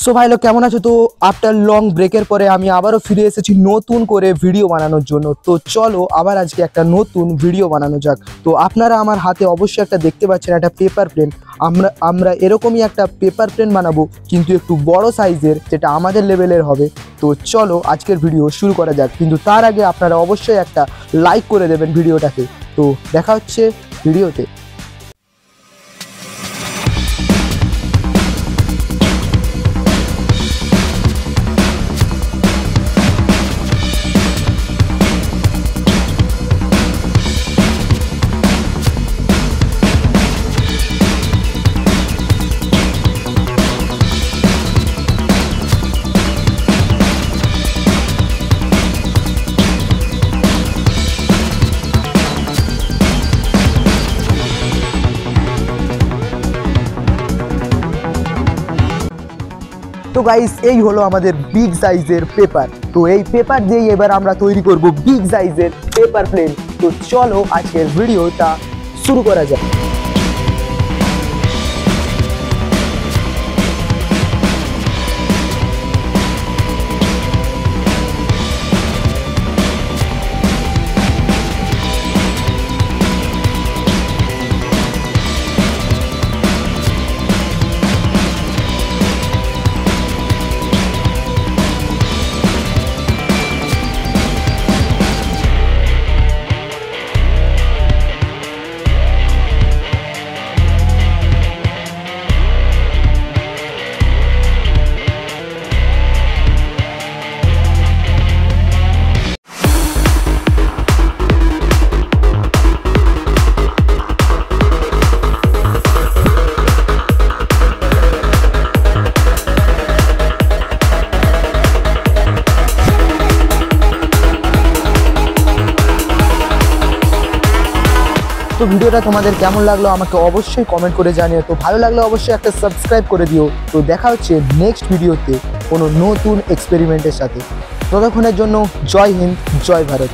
So ভাই লোক কেমন আছো? তো আফটার লং ব্রেকের পরে আমি আবারও ফিরে এসেছি নতুন করে ভিডিও বানানোর জন্য। তো চলো আবার আজকে একটা নতুন ভিডিও বানানো যাক। তো আপনারা আমার হাতে অবশ্যই একটা দেখতে পাচ্ছেন একটা পেপার প্লেন। আমরা এরকমই একটা পেপার প্লেন বানাবো, কিন্তু একটু বড় সাইজের, যেটা আমাদের লেভেলের হবে। তো চলো আজকের ভিডিও শুরু করা যাক, কিন্তু তার আগে আপনারা অবশ্যই একটা লাইক করে দেবেন ভিডিওটাকে। তো দেখা হচ্ছে ভিডিওতে। তো গাইস এই হলো আমাদের বিগ সাইজের পেপার। তো এই পেপার দিয়েই এবার আমরা তৈরি করব বিগ সাইজের পেপার প্লেন। তো চলো আজকের ভিডিওটা শুরু করা যাক। তো ভিডিওটা তোমাদের কেমন লাগলো আমাকে অবশ্যই কমেন্ট করে জানিও। তো ভালো লাগলে অবশ্যই একটা সাবস্ক্রাইব করে দিও। তো দেখা হচ্ছে নেক্সট ভিডিওতে কোনো নতুন এক্সপেরিমেন্টের সাথে। ততক্ষণের জন্য জয় হিন্দ, জয় ভারত।